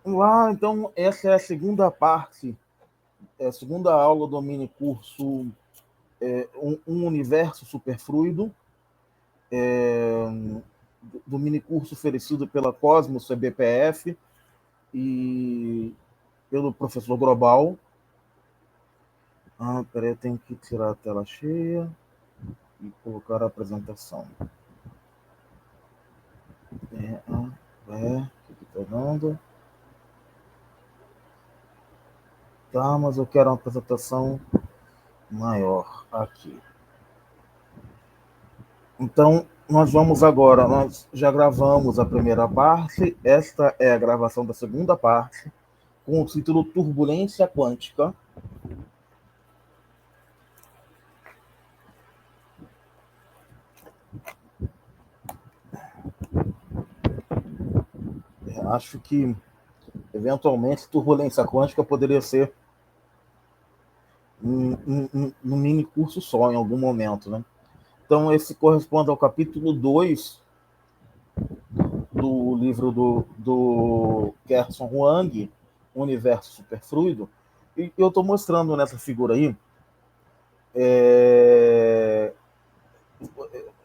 Então, essa é a segunda parte, é a segunda aula do mini curso um universo superfluido, do mini curso oferecido pela Cosmos CBPF e pelo professor Global. Peraí, eu tenho que tirar a tela cheia e colocar a apresentação. O que está dando? Tá, mas eu quero uma apresentação maior aqui. Então, nós vamos agora, nós já gravamos a primeira parte, esta é a gravação da segunda parte, com o título Turbulência Quântica. Acho que, eventualmente, turbulência quântica poderia ser um mini curso só, em algum momento, né? Então, esse corresponde ao capítulo 2 do livro do Gerson Huang, Universo Superfluido. E eu estou mostrando nessa figura aí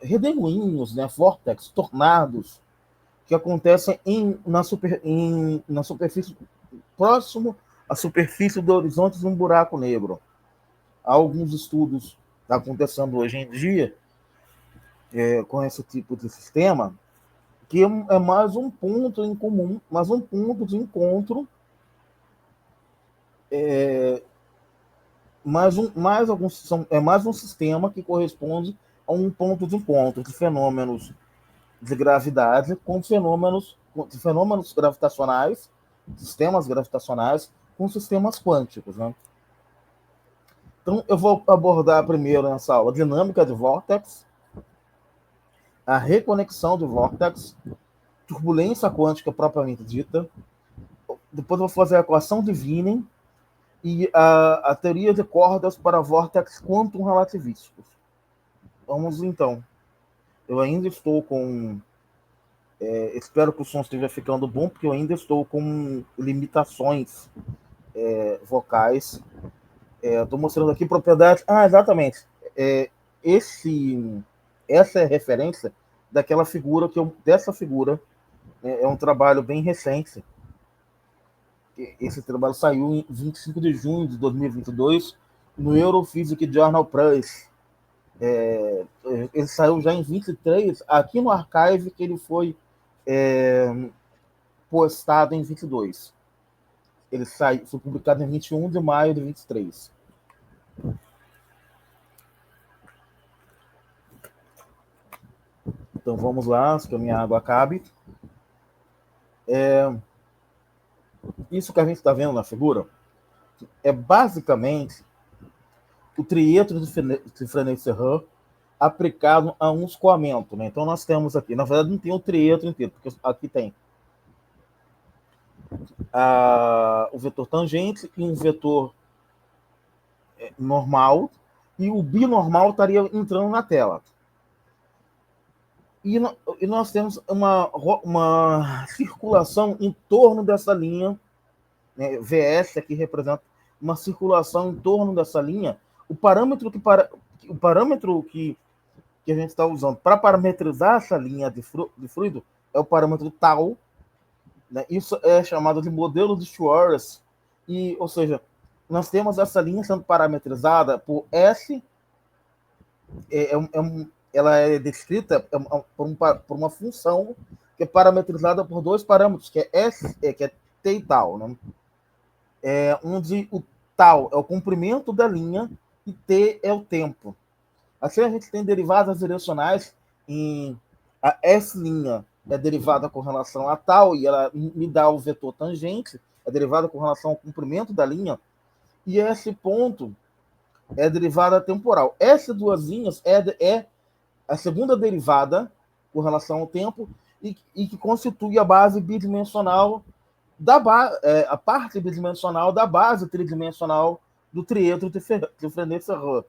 redemoinhos, né, vórtex, tornados, que acontecem na superfície, próximo à superfície do horizonte de um buraco negro. Há alguns estudos acontecendo hoje em dia com esse tipo de sistema, que é mais um ponto em comum, mais um ponto de encontro, mais um sistema que corresponde a um ponto de encontro de fenômenos de gravidade com fenômenos gravitacionais, sistemas gravitacionais com sistemas quânticos, né? Então, eu vou abordar primeiro nessa aula a dinâmica de vórtex, a reconexão de vórtex, turbulência quântica propriamente dita. Depois eu vou fazer a equação de Wien e a teoria de cordas para vórtex quantum relativísticos. Vamos então. Eu ainda estou com... espero que o som esteja ficando bom, porque eu ainda estou com limitações vocais. Estou mostrando aqui propriedades... exatamente. Essa é a referência daquela figura, dessa figura. É um trabalho bem recente. Esse trabalho saiu em 25 de junho de 2022 no Europhysics Journal Press. Ele saiu já em 23, aqui no Archive, que ele foi postado em 22. Ele foi publicado em 21 de maio de 23. Então vamos lá, antes que a minha água acabe. Isso que a gente está vendo na figura é basicamente o trietro de Frenet-Serran aplicado a um escoamento, né? Então nós temos aqui, na verdade não tem o trietro inteiro, porque aqui tem o vetor tangente e um vetor normal, e o binormal estaria entrando na tela. E nós temos uma circulação em torno dessa linha, né? VS aqui representa uma circulação em torno dessa linha. O parâmetro que a gente está usando para parametrizar essa linha de fluido é o parâmetro tau, né? Isso é chamado de modelo de Schwarz, ou seja, nós temos essa linha sendo parametrizada por S, ela é descrita por uma função que é parametrizada por dois parâmetros, que é S, que é T e tau, né? Onde o tau é o comprimento da linha e T é o tempo. Assim a gente tem derivadas direcionais em a S' é derivada com relação a tau e ela me dá o vetor tangente, é derivada com relação ao comprimento da linha, e esse ponto é derivada temporal. Essas duas linhas é a segunda derivada com relação ao tempo e que constitui a base bidimensional a parte bidimensional da base tridimensional do trietro de Frenet-Serran.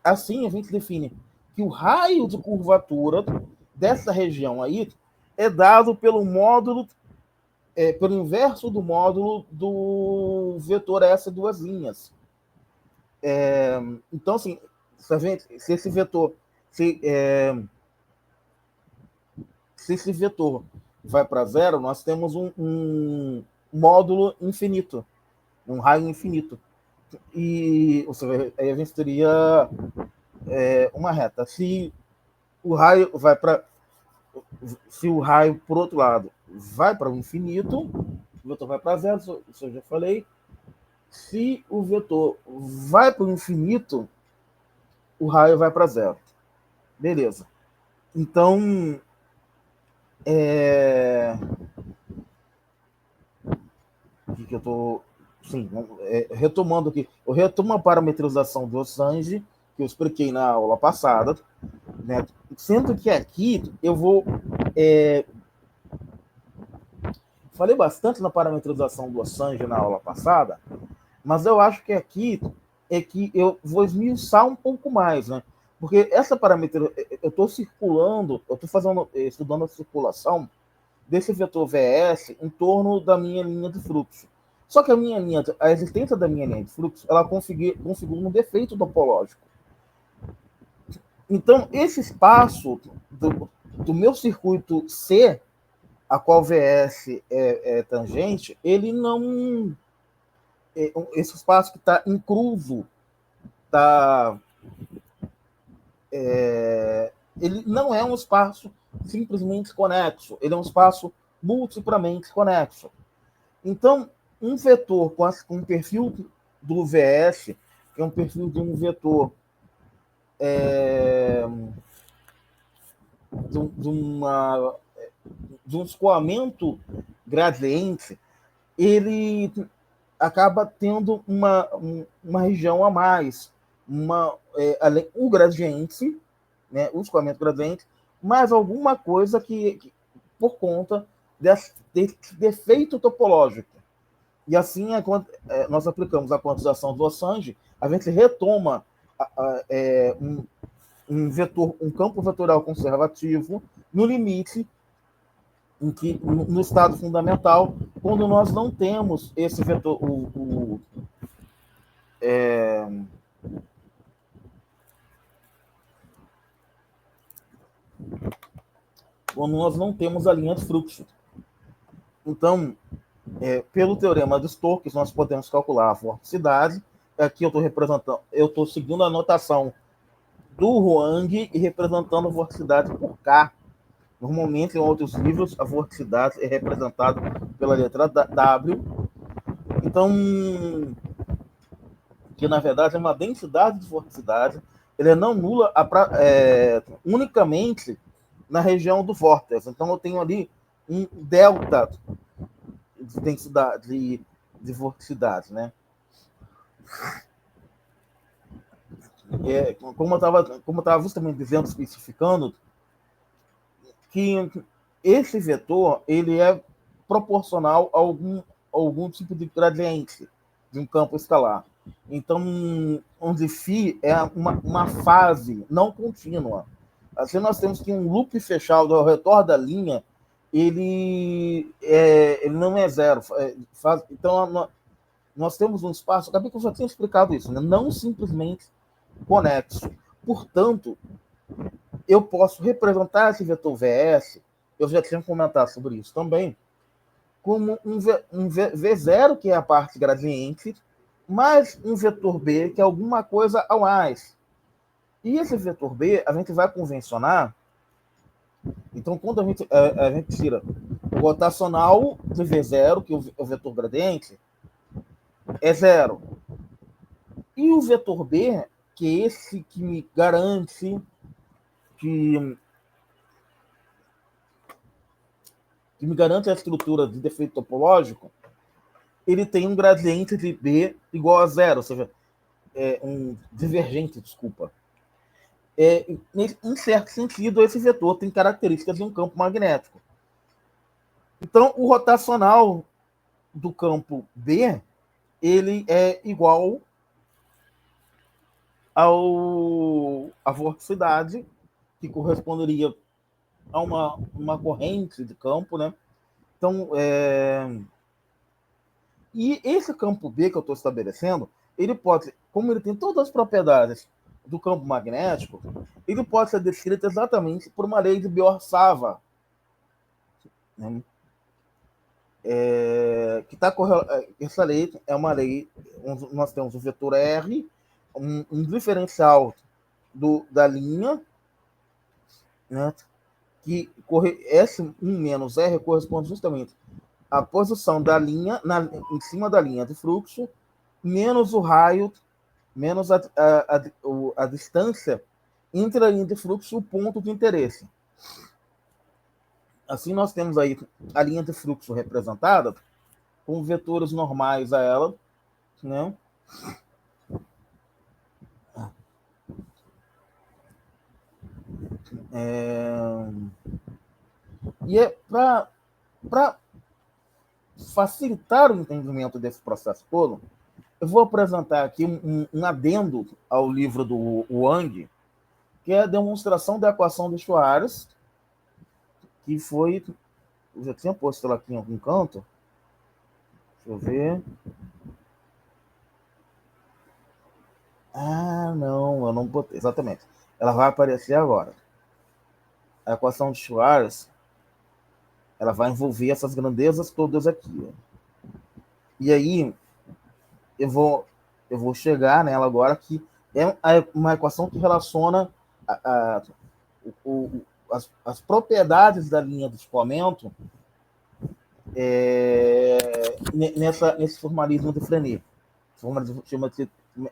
Assim, a gente define que o raio de curvatura dessa região aí é dado pelo módulo pelo inverso do módulo do vetor S duas linhas. Então, assim, se esse vetor, se esse vetor vai para zero, nós temos um módulo infinito, um raio infinito. E, ou seja, aí a gente teria uma reta. Se o raio vai para, se o raio, por outro lado, vai para o infinito, o vetor vai para zero, isso eu já falei. Se o vetor vai para o infinito, o raio vai para zero. Beleza. Então, o que eu estou. Sim, retomando aqui. Eu retomo a parametrização do Ossange, que eu expliquei na aula passada, né? Sendo que aqui eu vou. Falei bastante na parametrização do Ossange na aula passada, mas eu acho que aqui é que eu vou esmiuçar um pouco mais, né? Porque essa parametrização, eu estou circulando, eu estou estudando a circulação desse vetor VS em torno da minha linha de fluxo. Só que a existência da minha linha de fluxo, ela configura um defeito topológico. Então, esse espaço do meu circuito C, a qual VS é tangente, ele não... esse espaço que está incluso, ele não é um espaço simplesmente conexo, ele é um espaço multiplamente conexo. Então, um vetor com um perfil do VS, que é um perfil de um vetor de um escoamento gradiente, ele acaba tendo uma região a mais, o gradiente, né, o escoamento gradiente, mais alguma coisa que por conta desse defeito topológico. E assim, nós aplicamos a quantização do Ossange, a gente retoma um campo vetorial conservativo no limite no estado fundamental, quando nós não temos esse vetor, quando nós não temos a linha de fluxo. Então, pelo teorema de Stokes, nós podemos calcular a vorticidade. Aqui eu estou seguindo a notação do Huang e representando a vorticidade por K. Normalmente, em outros livros, a vorticidade é representada pela letra W. Então, que na verdade é uma densidade de vorticidade, ele é não nula unicamente na região do vórtice. Então, eu tenho ali um delta de densidade de vorticidade, né? Como eu estava justamente dizendo, especificando, que esse vetor ele é proporcional a algum tipo de gradiente de um campo escalar. Então, onde φ é uma fase não contínua. Assim, nós temos que um loop fechado ao redor da linha, ele não é zero. Então, nós temos um espaço, acabei que eu já tinha explicado isso, né? Não simplesmente conexo. Portanto, eu posso representar esse vetor VS, eu já tinha comentado sobre isso também, como um V0, que é a parte gradiente, mais um vetor B, que é alguma coisa a mais. E esse vetor B, a gente vai convencionar. Então, quando a gente tira o rotacional de V0, que é o vetor gradiente, é zero. E o vetor B, que é esse que me garante que a estrutura de defeito topológico, ele tem um gradiente de B igual a zero, ou seja, um divergente, desculpa. Em certo sentido, esse vetor tem características de um campo magnético. Então, o rotacional do campo B, ele é igual à vorticidade, que corresponderia a uma corrente de campo, né? Então, e esse campo B que eu estou estabelecendo, ele pode, como ele tem todas as propriedades do campo magnético, ele pode ser descrito exatamente por uma lei de Bohr-Sava, né? Essa lei é uma lei, nós temos o vetor R, um diferencial da linha, né, que S1 menos R corresponde justamente à posição da linha em cima da linha de fluxo, menos o raio, menos a distância entre a linha de fluxo e o ponto de interesse. Assim, nós temos aí a linha de fluxo representada com vetores normais a ela, né? E para facilitar o entendimento desse processo todo, eu vou apresentar aqui um adendo ao livro do Wang, que é a demonstração da equação de Schwarz, que foi... Eu já tinha posto ela aqui em algum canto. Deixa eu ver. Ah, não, eu não botei. Exatamente. Ela vai aparecer agora. A equação de Schwarz, ela vai envolver essas grandezas todas aqui. E aí, eu vou chegar nela agora, que é uma equação que relaciona as propriedades da linha de escoamento nesse formalismo de Frenet,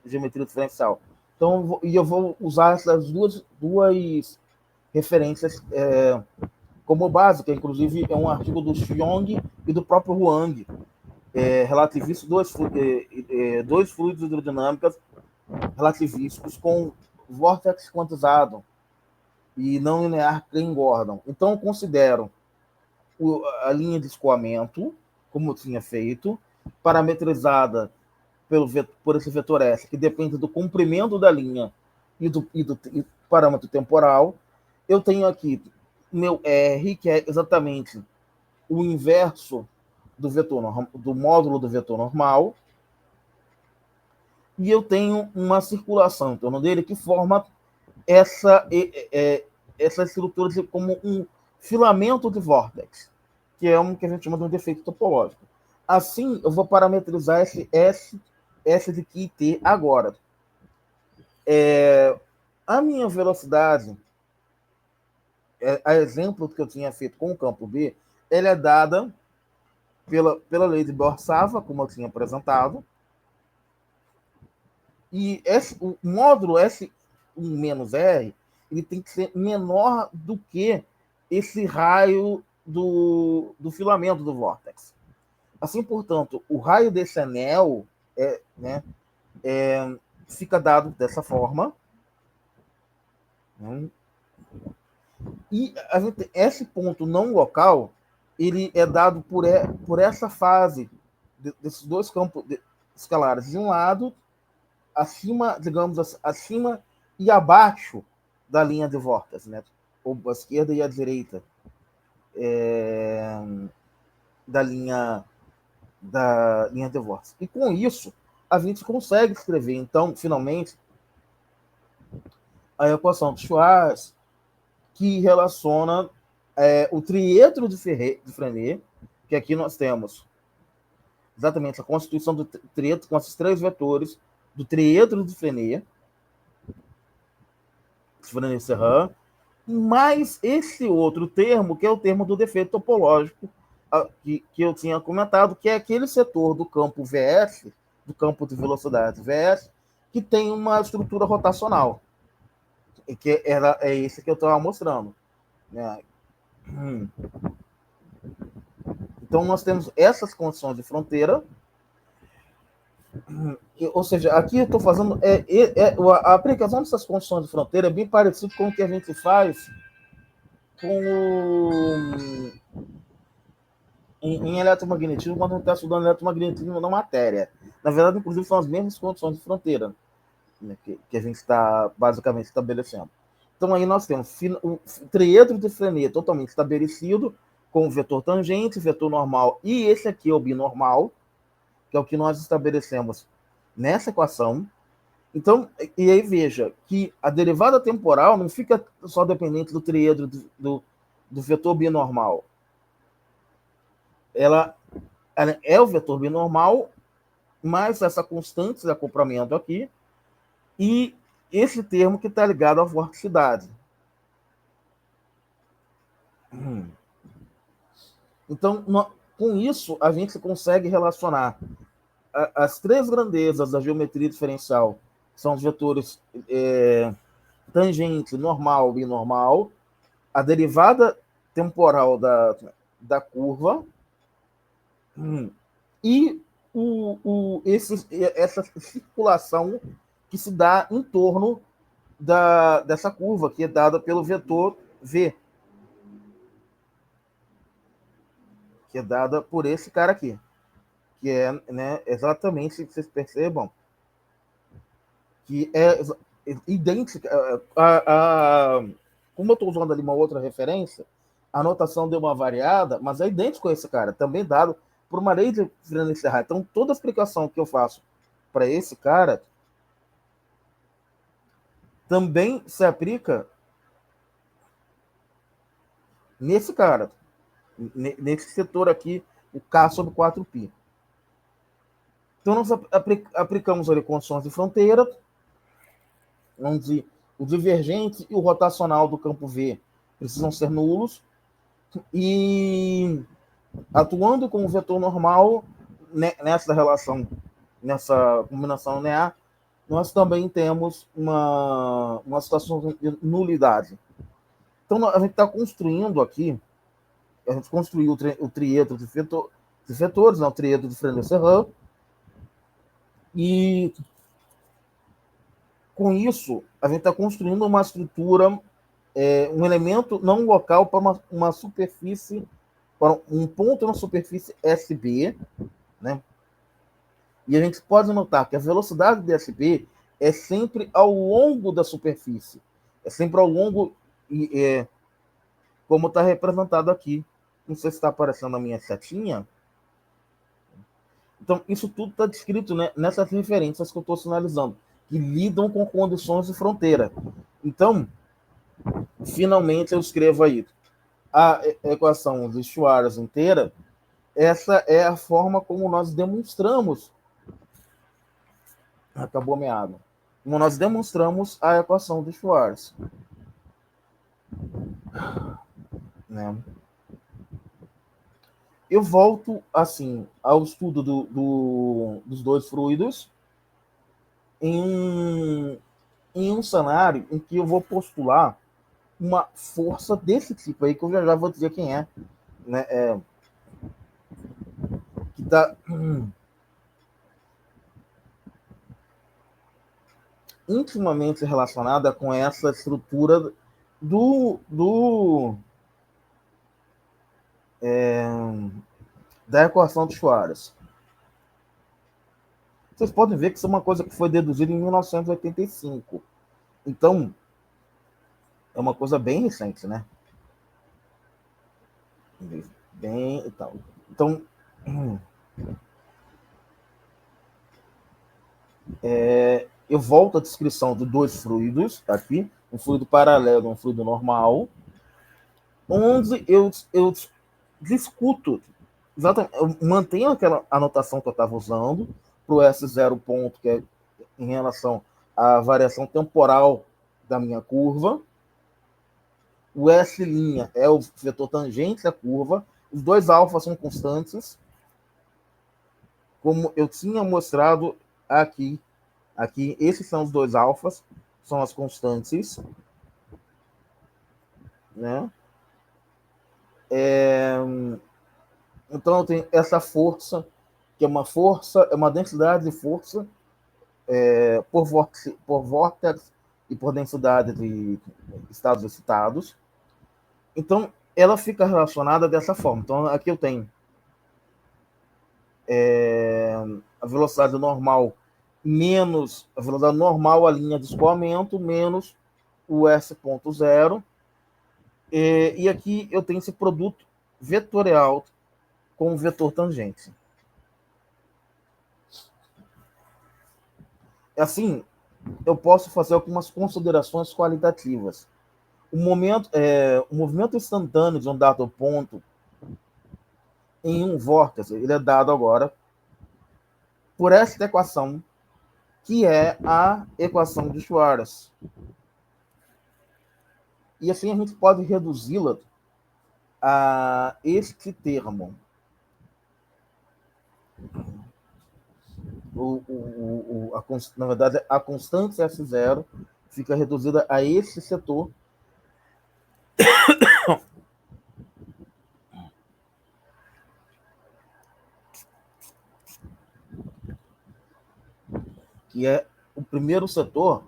geometria diferencial. Então, eu vou usar essas duas referências como base, que inclusive é um artigo do Xiong e do próprio Huang, relativísticos, dois fluidos hidrodinâmicos relativísticos com vórtex quantizado e não linear Klein-Gordon. Então, eu considero a linha de escoamento, como eu tinha feito, parametrizada por esse vetor S, que depende do comprimento da linha e do parâmetro temporal. Eu tenho aqui meu R, que é exatamente o inverso do módulo do vetor normal, e eu tenho uma circulação em torno dele que forma essa estrutura como um filamento de vórtex, que é que a gente chama de um defeito topológico. Assim, eu vou parametrizar esse S de Q e T agora. A minha velocidade, a exemplo que eu tinha feito com o campo B, ela é dada pela lei de Bohr-Sava, como eu tinha apresentado, e o módulo S1 menos R, ele tem que ser menor do que esse raio do filamento do vórtex. Assim, portanto, o raio desse anel fica dado dessa forma. Né? E esse ponto não local, ele é dado por essa fase desses dois campos escalares. De um lado, acima, digamos, acima e abaixo da linha de vórtice, né? Ou a esquerda e a direita da linha de vórtice. E com isso, a gente consegue escrever, então, finalmente, a equação de Schwarz, que relaciona o triedro de Frenet, que aqui nós temos exatamente a constituição do triedro com esses três vetores do triedro de Frenet, Frenet-Serrin, mais esse outro termo, que é o termo do defeito topológico, que eu tinha comentado, que é aquele setor do campo VS, do campo de velocidade VS, que tem uma estrutura rotacional, que é esse que eu estava mostrando. Né? Então, nós temos essas condições de fronteira, ou seja, aqui eu estou fazendo a aplicação dessas condições de fronteira é bem parecido com o que a gente faz em eletromagnetismo, quando a gente está estudando eletromagnetismo na matéria. Na verdade, inclusive, são as mesmas condições de fronteira, né, que a gente está basicamente estabelecendo. Então, aí nós temos o triedro de Frenet totalmente estabelecido, com o vetor tangente, vetor normal, e esse aqui é o binormal, que é o que nós estabelecemos nessa equação. Então, e aí veja que a derivada temporal não fica só dependente do triedro do vetor binormal. Ela é o vetor binormal, mais essa constante de acoplamento aqui, e esse termo que está ligado à vorticidade. Então, com isso, a gente consegue relacionar as três grandezas da geometria diferencial, que são os vetores tangente, normal, binormal, a derivada temporal da curva e essa circulação que se dá em torno dessa curva, que é dada pelo vetor V, que é dada por esse cara aqui, que é, né, exatamente, vocês percebam, que é idêntica. Como eu estou usando ali uma outra referência, a notação deu uma variada, mas é idêntico a esse cara, também dado por uma lei de Frenet-Serra. Então, toda a explicação que eu faço para esse cara também se aplica nesse cara, nesse setor aqui, o K sobre 4π. Então, nós aplicamos ali condições de fronteira, onde o divergente e o rotacional do campo V precisam ser nulos, e atuando com o vetor normal nessa relação, nessa combinação linear, nós também temos uma situação de nulidade. Então, a gente está construindo aqui, a gente construiu o triedro de vetores, né, o triedro de Frenet-Serra, e com isso, a gente está construindo uma estrutura, um elemento não local para uma superfície, para um ponto na superfície SB, né? E a gente pode notar que a velocidade de SB é sempre ao longo da superfície, é sempre ao longo, como está representado aqui. Não sei se está aparecendo a minha setinha. Então, isso tudo está descrito, né, nessas referências que eu estou sinalizando, que lidam com condições de fronteira. Então, finalmente eu escrevo aí a equação de Schwarz inteira. Essa é a forma como nós demonstramos. Acabou a minha água. Como nós demonstramos a equação de Schwarz. Né? Eu volto, assim, ao estudo dos dois fluidos em um cenário em que eu vou postular uma força desse tipo aí, que eu já vou dizer quem é, né? Que está intimamente relacionada com essa estrutura da equação de Schwarz. Vocês podem ver que isso é uma coisa que foi deduzida em 1985. Então, é uma coisa bem recente, né? Bem e tal. Então, eu volto à descrição de dois fluidos aqui, um fluido paralelo e um fluido normal, onde eu discuto, exatamente, eu mantenho aquela anotação que eu estava usando para o S0 ponto, que é em relação à variação temporal da minha curva. O S' é o vetor tangente da curva. Os dois alfas são constantes, como eu tinha mostrado aqui. Esses são os dois alfas, são as constantes, né? Então eu tenho essa força, que é uma densidade de força por vórtex e por densidade de estados excitados. Então, ela fica relacionada dessa forma. Então, aqui eu tenho a velocidade normal menos a velocidade normal, a linha de escoamento, menos o S.0. E aqui eu tenho esse produto vetorial com o vetor tangente. Assim, eu posso fazer algumas considerações qualitativas. O movimento instantâneo de um dado ponto em um vórtice, ele é dado agora por esta equação, que é a equação de Schwarz. E assim a gente pode reduzi-la a este termo. Na verdade, a constante S0 fica reduzida a esse setor que é o primeiro setor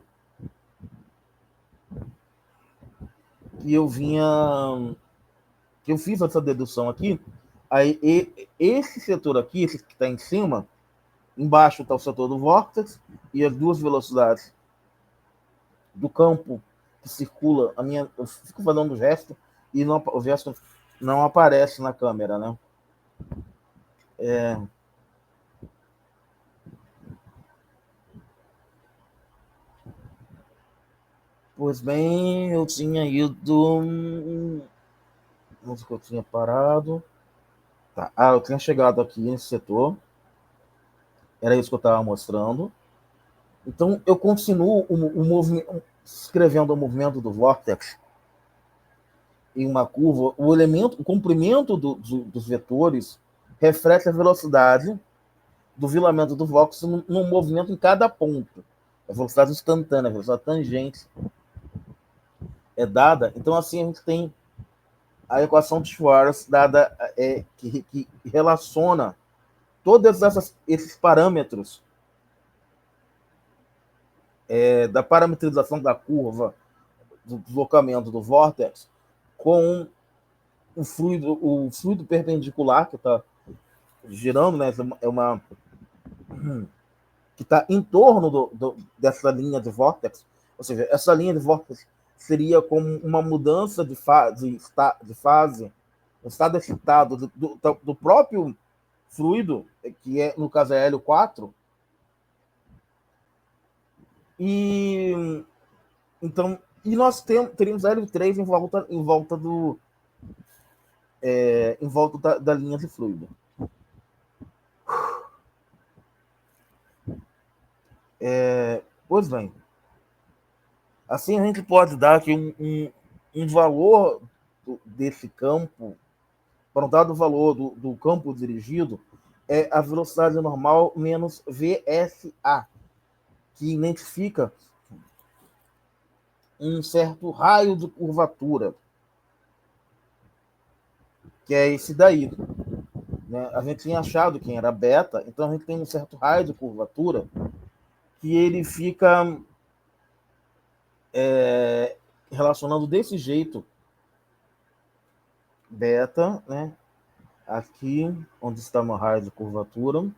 que eu fiz essa dedução aqui. Aí, esse setor aqui, esse que está em cima, embaixo está o setor do vórtice e as duas velocidades do campo que circula. Eu fico fazendo o gesto e o gesto não aparece na câmera, né? Pois bem, eu tinha ido. Onde que eu tinha parado? Tá. Eu tinha chegado aqui nesse setor. Era isso que eu estava mostrando. Então, eu continuo escrevendo o movimento do vórtice em uma curva. O comprimento dos vetores reflete a velocidade do vilamento do vórtice num movimento em cada ponto. A velocidade instantânea, a velocidade tangente é dada. Então, assim, a gente tem a equação de Schwarz dada, que relaciona todos esses parâmetros da parametrização da curva, do deslocamento do vórtice, com o fluido perpendicular que está girando, né? Que está em torno dessa linha de vórtice. Ou seja, essa linha de vórtice seria como uma mudança de fase, um estado excitado do próprio fluido, que no caso é Hélio 4. E então, nós teríamos Hélio 3 em volta da linha de fluido. Pois bem, assim a gente pode dar aqui um valor desse campo, para um dado valor do campo dirigido, é a velocidade normal menos VSA, que identifica um certo raio de curvatura, que é esse daí. Né? A gente tinha achado que era beta, então a gente tem um certo raio de curvatura que ele fica relacionando desse jeito beta, né? Aqui, onde está o raio de curvatura,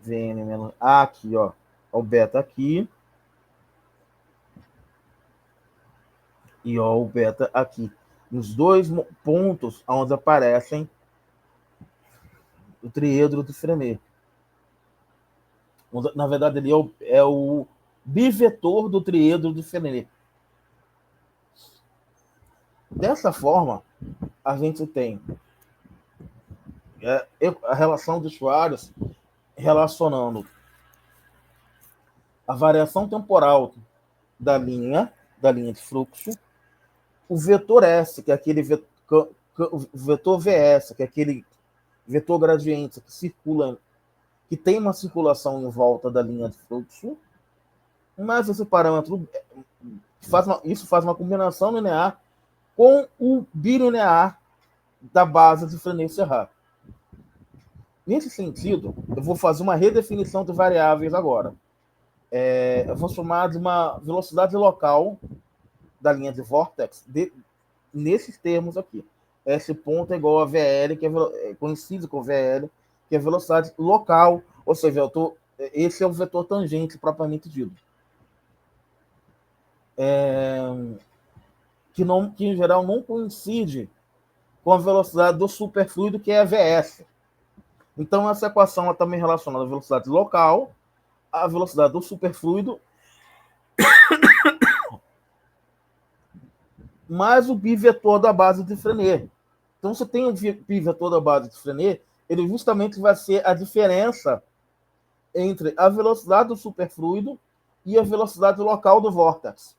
Vn menos aqui, ó, o beta aqui e ó, o beta aqui, nos dois pontos onde aparecem o triedro de Frenet. Na verdade, ele é o bivetor do triedro de Frenet. Dessa forma, a gente tem a relação de Schwarz relacionando a variação temporal da linha de fluxo, o vetor S, que é aquele vetor VS, que é aquele vetor gradiente que circula, que tem uma circulação em volta da linha de fluxo, mas esse parâmetro isso faz uma combinação linear com o bilinear da base de Frenet-Serrat. Nesse sentido, eu vou fazer uma redefinição de variáveis agora. Eu vou chamar de uma velocidade local da linha de vórtice nesses termos aqui. Esse ponto é igual a VL, que é conhecido como VL, que é velocidade local, ou seja, esse é o vetor tangente propriamente dito. Que em geral não coincide com a velocidade do superfluido, que é a Vs. Então, essa equação está também relacionada à velocidade local, à velocidade do superfluido, mais o bivetor da base de Frenet. Então, você tem o bivetor da base de Frenet, ele justamente vai ser a diferença entre a velocidade do superfluido e a velocidade local do vórtex.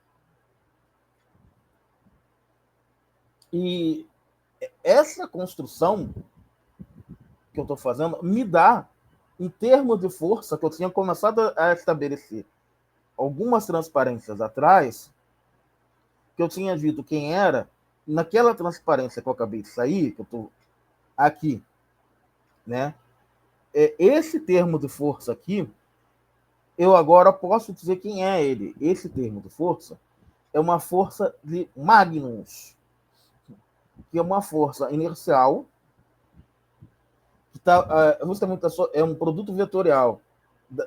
E essa construção que eu estou fazendo me dá, em termos de força, que eu tinha começado a estabelecer algumas transparências atrás, que eu tinha dito quem era, naquela transparência que eu acabei de sair, que eu estou aqui, né? Esse termo de força aqui, eu agora posso dizer quem é ele. Esse termo de força é uma força de Magnus, que é uma força inercial, que justamente é um produto vetorial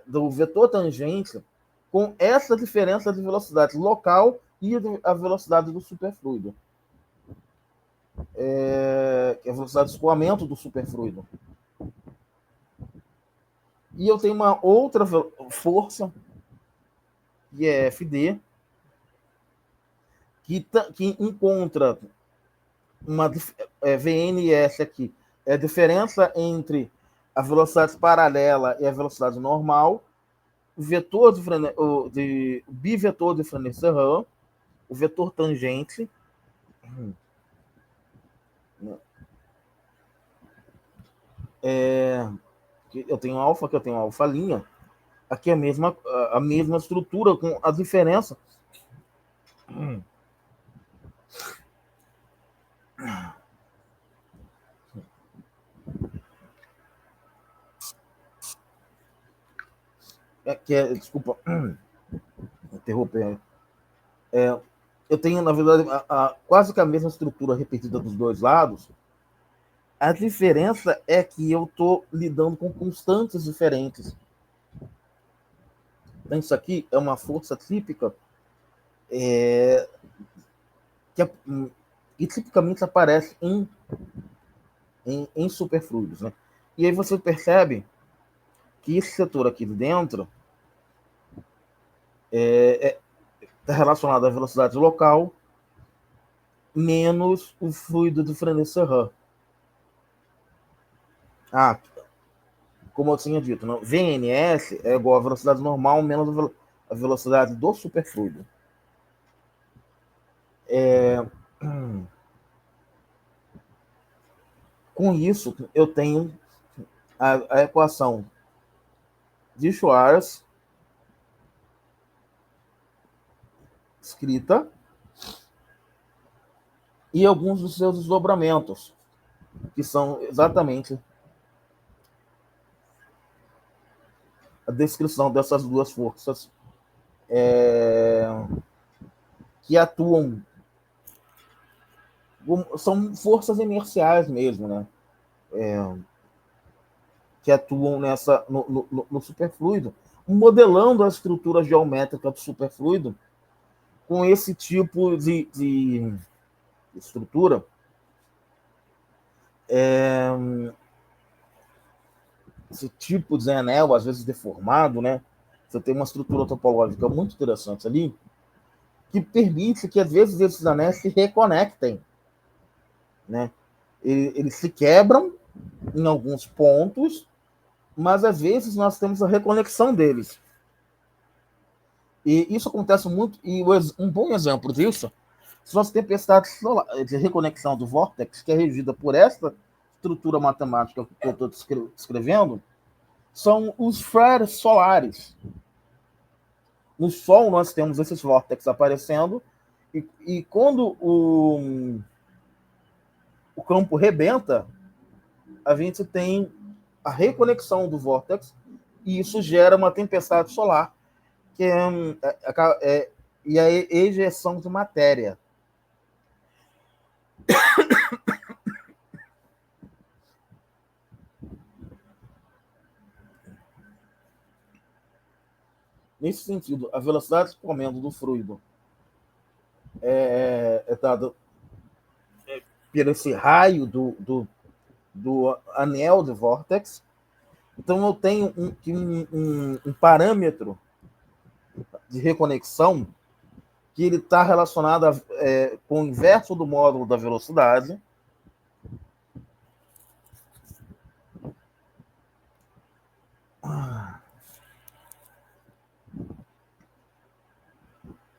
do vetor tangente com essa diferença de velocidade local e a velocidade do superfluido. Que é a velocidade de escoamento do superfluido. E eu tenho uma outra força, que é FD, que encontra uma VNS aqui, é a diferença entre a velocidade paralela e a velocidade normal, o vetor de bivetor de Frenet-Serrin, o vetor tangente, eu tenho alfa, que eu tenho alfa linha, aqui é a mesma estrutura, com a diferença. Desculpa, interromper. Eu tenho, na verdade, quase que a mesma estrutura repetida dos dois lados. A diferença é que eu estou lidando com constantes diferentes. Então, isso aqui é uma força típica que tipicamente aparece em superfluidos, né? E aí você percebe que esse setor aqui de dentro está relacionado à velocidade local menos o fluido de Frenet-Serrin. Como eu tinha dito, não? VNS é igual à velocidade normal menos a velocidade do superfluido. Com isso, eu tenho a equação de Schwarz escrita e alguns dos seus desdobramentos, que são exatamente a descrição dessas duas forças que atuam, são forças inerciais mesmo, né? Que atuam no superfluido, modelando a estrutura geométrica do superfluido com esse tipo de estrutura. Esse tipo de anel, às vezes deformado, né? Você tem uma estrutura topológica muito interessante ali, que permite que, às vezes, esses anéis se reconectem, né? Eles se quebram em alguns pontos, mas, às vezes, nós temos a reconexão deles. E isso acontece muito, e um bom exemplo disso são as tempestades de reconexão do vórtex, que é regida por essa estrutura matemática que eu estou descrevendo, são os flares solares. No Sol, nós temos esses vórtices aparecendo, e quando o campo rebenta, a gente tem a reconexão do vórtex, e isso gera uma tempestade solar, que e a ejeção de matéria. Nesse sentido, a velocidade de escoamento do fluido é dada por esse raio do anel de vórtex. Então, eu tenho um parâmetro de reconexão que ele está relacionado com o inverso do módulo da velocidade.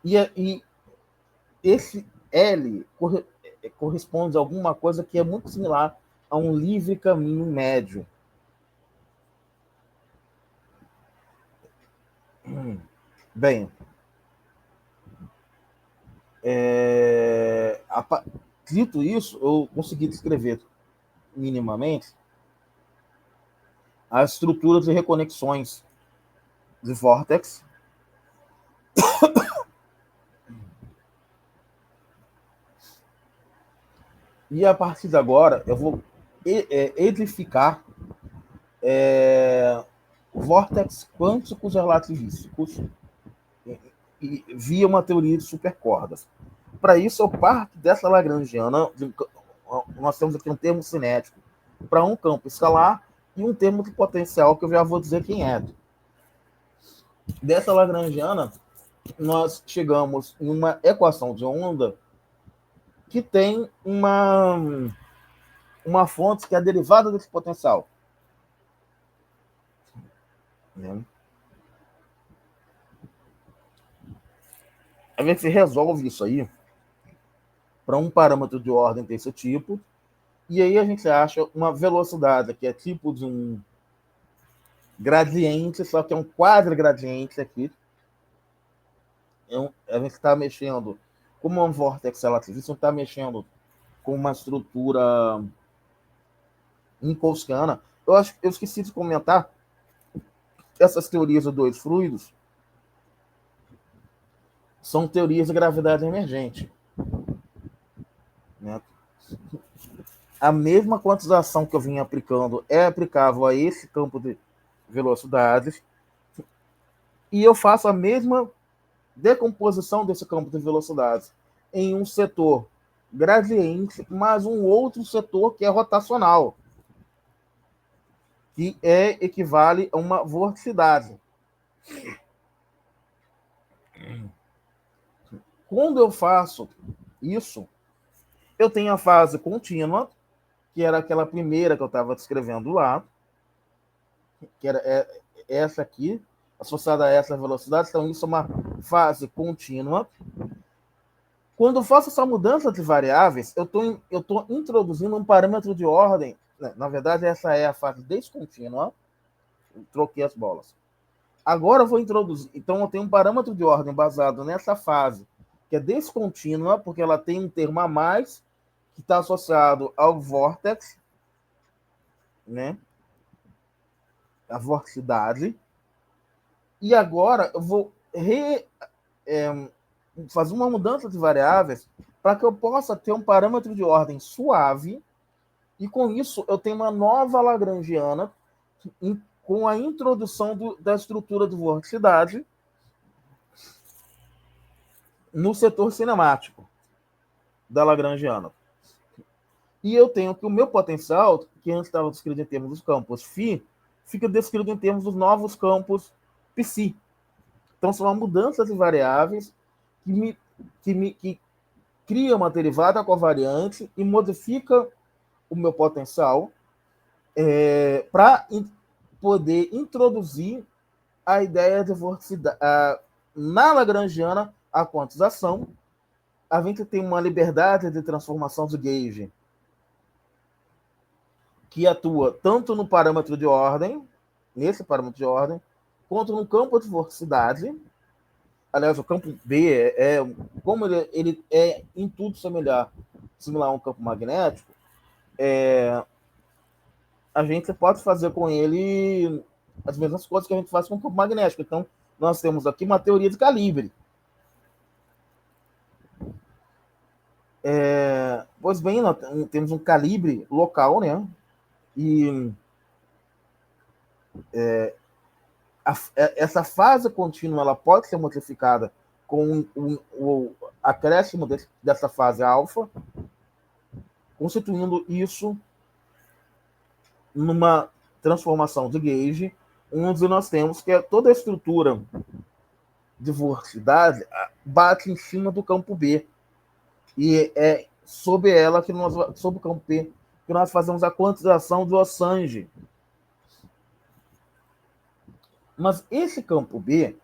E esse L corresponde a alguma coisa que é muito similar a um livre caminho médio. Bem, dito isso, eu consegui descrever minimamente a estrutura de reconexões de vórtex e a partir de agora eu vou edificar vórtex quânticos relativísticos via uma teoria de supercordas. Para isso, eu parto dessa lagrangiana. Nós temos aqui um termo cinético para um campo escalar e um termo de potencial, que eu já vou dizer quem é. Dessa lagrangiana, nós chegamos em uma equação de onda que tem uma fonte que é a derivada desse potencial. A gente resolve isso aí para um parâmetro de ordem desse tipo, e aí a gente acha uma velocidade que é tipo de um gradiente, só que é um quadrigradiente aqui. A gente está mexendo, como um vórtex relativista, está mexendo com uma estrutura minkowskiana. Eu esqueci de comentar essas teorias de dois fluidos são teorias de gravidade emergente. Né? A mesma quantização que eu vim aplicando é aplicável a esse campo de velocidades, e eu faço a mesma decomposição desse campo de velocidades em um setor gradiente, mais um outro setor que é rotacional, que equivale a uma vorticidade. Quando eu faço isso, eu tenho a fase contínua, que era aquela primeira que eu estava descrevendo lá, que era essa aqui, associada a essa velocidade. Então, isso é uma fase contínua. Quando eu faço essa mudança de variáveis, eu estou introduzindo um parâmetro de ordem. Na verdade, essa é a fase descontínua. Troquei as bolas. Agora eu vou introduzir. Então, eu tenho um parâmetro de ordem baseado nessa fase, que é descontínua, porque ela tem um termo a mais, que está associado ao vórtex, né? A vorticidade. E agora eu vou fazer uma mudança de variáveis para que eu possa ter um parâmetro de ordem suave, e com isso eu tenho uma nova lagrangiana com a introdução da estrutura de vorticidade no setor cinemático da lagrangiana. E eu tenho que o meu potencial, que antes estava descrito em termos dos campos φ, fica descrito em termos dos novos campos psi. Então, são uma mudança de variáveis que cria uma derivada covariante e modifica o meu potencial para poder introduzir a ideia de vorticidade. Na lagrangiana, a quantização, a gente tem uma liberdade de transformação de gauge que atua tanto no parâmetro de ordem, nesse parâmetro de ordem, quanto no campo de vorticidade. Aliás, o campo B como ele é em tudo similar a um campo magnético, a gente pode fazer com ele as mesmas coisas que a gente faz com o campo magnético. Então, nós temos aqui uma teoria de calibre. Pois bem, nós temos um calibre local, né? E essa fase contínua ela pode ser modificada com o acréscimo dessa fase alfa, constituindo isso numa transformação de gauge, onde nós temos que toda a estrutura de vorticidade bate em cima do campo B. E é sobre ela que nós, sobre o campo B, que nós fazemos a quantização do Lossange. Mas esse campo B,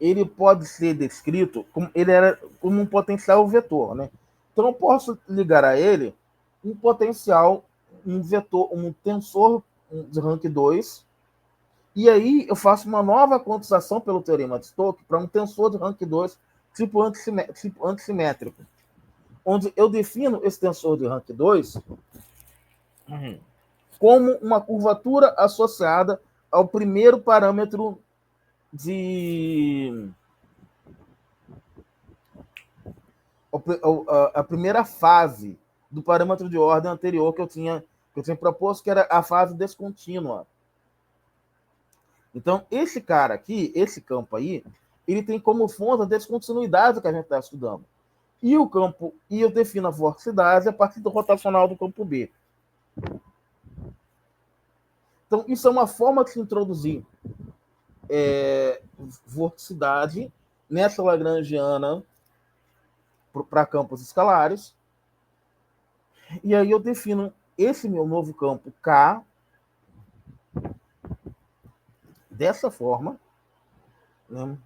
ele pode ser descrito como ele era como um potencial vetor, né? Então eu posso ligar a ele um potencial, um vetor, um tensor de rank 2, e aí eu faço uma nova quantização pelo teorema de Stokes para um tensor de rank 2 tipo antissimétrico, onde eu defino esse tensor de rank 2 como uma curvatura associada ao primeiro parâmetro de a primeira fase do parâmetro de ordem anterior que eu tinha proposto, que era a fase descontínua. Então, esse cara aqui, esse campo aí, ele tem como fonte a descontinuidade que a gente está estudando. E eu defino a vorticidade a partir do rotacional do campo B. Então, isso é uma forma de se introduzir vorticidade nessa lagrangiana para campos escalares. E aí eu defino esse meu novo campo K dessa forma, né?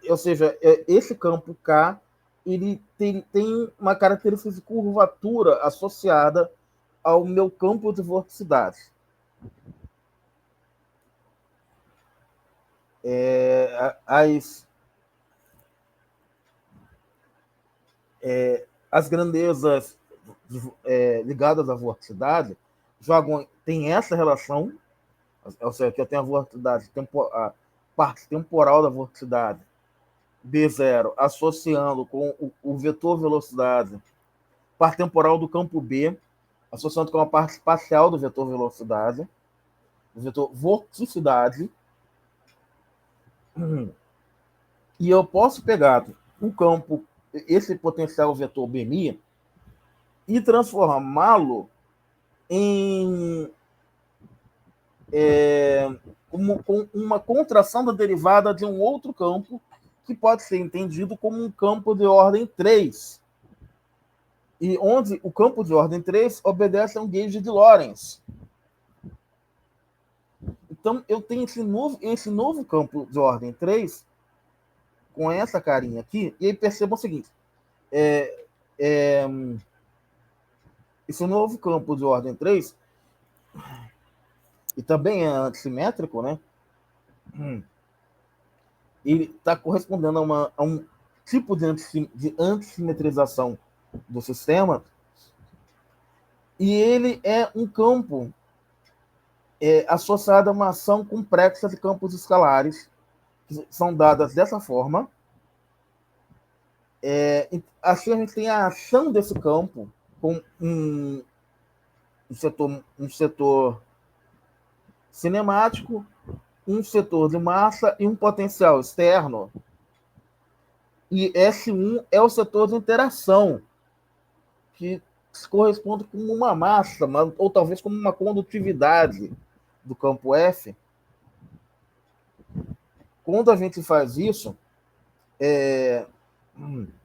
Ou seja, esse campo K ele tem uma característica de curvatura associada ao meu campo de vorticidade. As grandezas ligadas à vorticidade tem essa relação, ou seja, que eu tenho a vorticidade, a parte temporal da vorticidade B0 associando com o vetor velocidade, parte temporal do campo B associando com a parte espacial do vetor velocidade, do vetor vorticidade. E eu posso pegar um campo, esse potencial vetor BMI, e transformá-lo em com uma contração da derivada de um outro campo que pode ser entendido como um campo de ordem 3. E onde o campo de ordem 3 obedece a um gauge de Lorentz. Então, eu tenho esse novo campo de ordem 3 com essa carinha aqui, e aí percebam o seguinte, esse novo campo de ordem 3, e também é antissimétrico, né? Ele está correspondendo a um tipo de antissimetrização do sistema, e ele é um campo associado a uma ação complexa de campos escalares, que são dadas dessa forma. Assim a gente tem a ação desse campo com um setor cinemático, um setor de massa e um potencial externo. E S1 é o setor de interação, que corresponde com uma massa, ou talvez como uma condutividade do campo F. Quando a gente faz isso,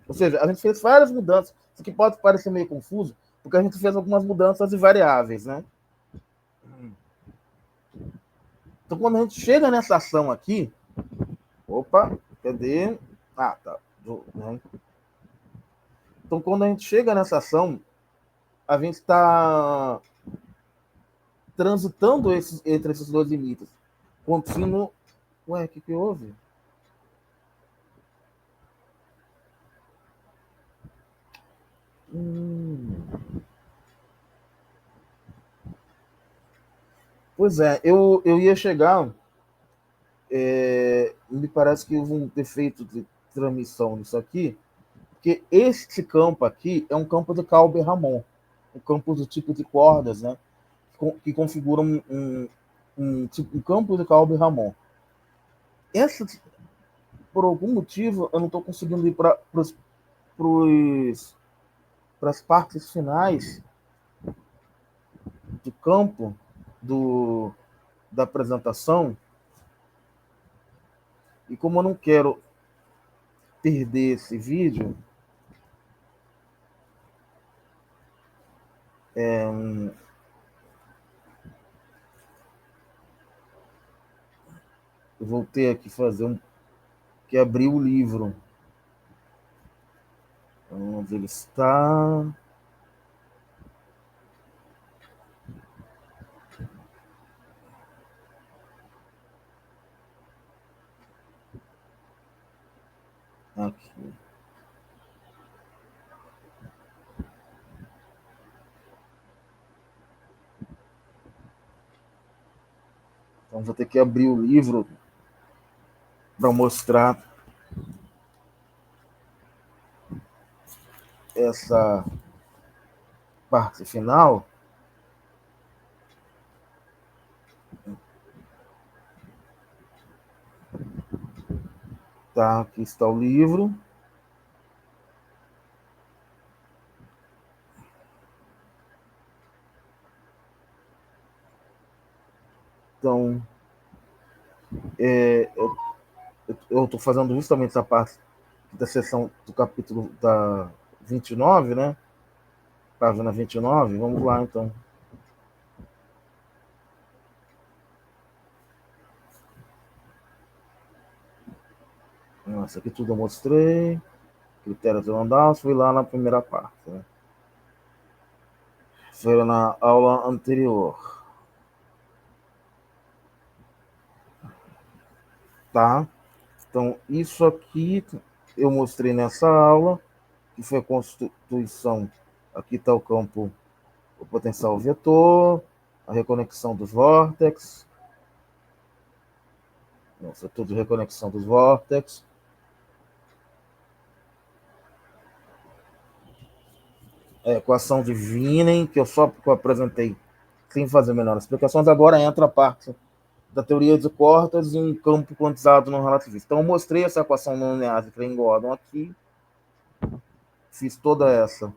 ou seja, a gente fez várias mudanças. Isso aqui pode parecer meio confuso, porque a gente fez algumas mudanças de variáveis, né? Então, quando a gente chega nessa ação aqui, opa, cadê? Ah, tá. Então, quando a gente chega nessa ação, a gente está transitando entre esses dois limites. Contínuo. Ué, o que houve? Pois é, eu ia chegar. Me parece que houve um defeito de transmissão nisso aqui, porque este campo aqui é um campo de Cauchy-Ramond, um campo do tipo de cordas, né? Que configura um campo de Cauchy-Ramond. Por algum motivo, eu não estou conseguindo ir para os para as partes finais do campo da apresentação. E como eu não quero perder esse vídeo, eu vou ter que que abrir o livro. Onde ele está? Aqui. Então vou ter que abrir o livro para mostrar essa parte final. Tá, aqui está o livro. Então, eu estou fazendo justamente essa parte da seção do capítulo da 29, né? Página 29. Vamos lá, então. Isso aqui tudo eu mostrei. Critérios de Landau, fui lá na primeira parte. Né? Foi na aula anterior. Tá? Então, isso aqui eu mostrei nessa aula, que foi a constituição. Aqui está o campo, o potencial vetor, a reconexão dos vórtices. Nossa, tudo reconexão dos vórtices. Equação de Wien, que eu apresentei sem fazer melhores explicações. Agora entra a parte da teoria de cordas e um campo quantizado no relativismo. Então, eu mostrei essa equação não linear de Klein-Gordon aqui, fiz toda essa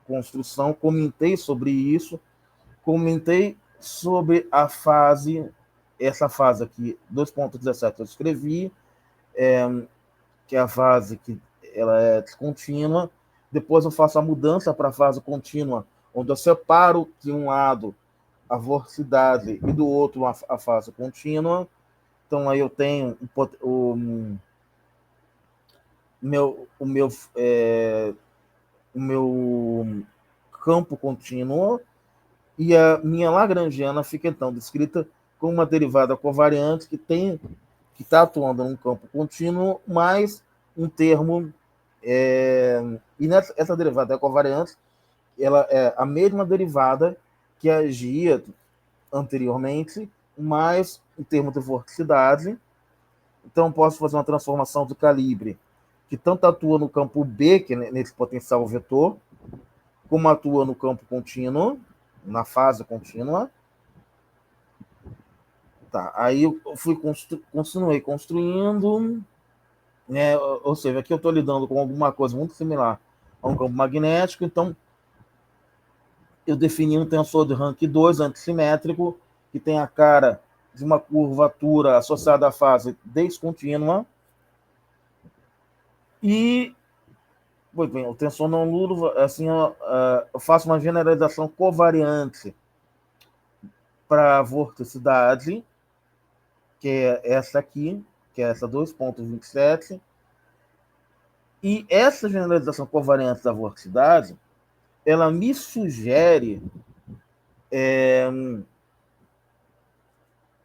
construção, comentei sobre isso, comentei sobre a fase, essa fase aqui, 2.17 eu escrevi, que é a fase que ela é descontínua. Depois eu faço a mudança para a fase contínua, onde eu separo de um lado a vorticidade e do outro a fase contínua. Então aí eu tenho o meu campo contínuo e a minha lagrangiana fica então descrita como uma derivada covariante que está atuando num campo contínuo mais um termo e essa derivada covariante ela é a mesma derivada que agia anteriormente, mais em termos de vorticidade. Então, posso fazer uma transformação do calibre que tanto atua no campo B, que é nesse potencial vetor, como atua no campo contínuo, na fase contínua. Tá, aí eu continuei construindo, né? Ou seja, aqui eu estou lidando com alguma coisa muito similar a um campo magnético, então eu defini um tensor de rank 2 antissimétrico, que tem a cara de uma curvatura associada à fase descontínua, e pois bem, o tensor não nulo, assim, eu faço uma generalização covariante para a vorticidade, que é essa aqui, que é essa 2.27, e essa generalização covariante da vorticidade, ela me sugere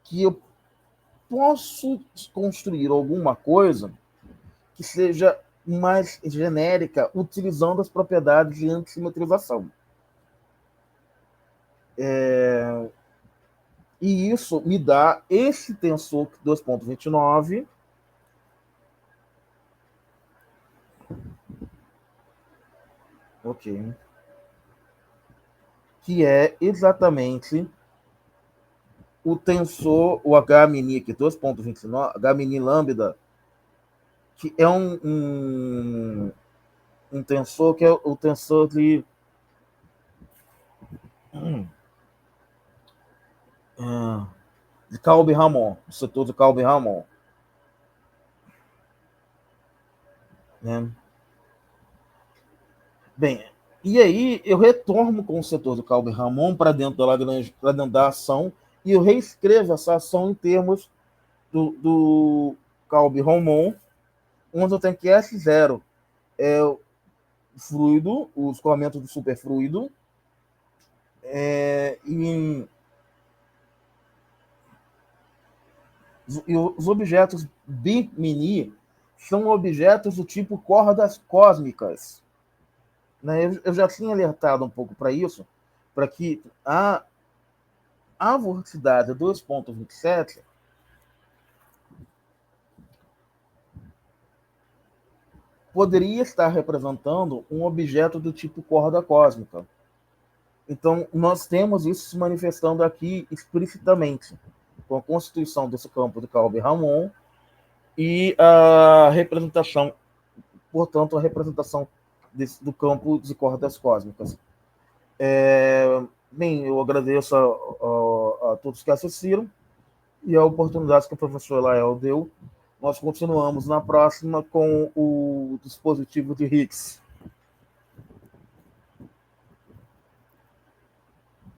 que eu posso construir alguma coisa que seja mais genérica, utilizando as propriedades de antissimetrização. E isso me dá esse tensor 2.29, ok, que é exatamente o tensor, o H-mini aqui, 2.29, H-mini lambda, que é um tensor que é o tensor de Cauchy-Ramon, o setor de Cauchy-Ramon. Né? Bem, e aí eu retorno com o setor do Cauchy-Ramon para dentro da Lagrange, para dentro da ação, e eu reescrevo essa ação em termos do Cauchy-Ramon, onde eu tenho que S0 é o fluido, o escoamento do superfluido, e os objetos bimini são objetos do tipo cordas cósmicas. Né? Eu já tinha alertado um pouco para isso, para que a vorticidade 2.27 poderia estar representando um objeto do tipo corda cósmica. Então, nós temos isso se manifestando aqui explicitamente, com a constituição desse campo de Cauchy-Ramon e a representação, portanto, a representação do campo de cordas cósmicas. Bem, eu agradeço a todos que assistiram e a oportunidade que o professor Lael deu. Nós continuamos na próxima com o dispositivo de Higgs.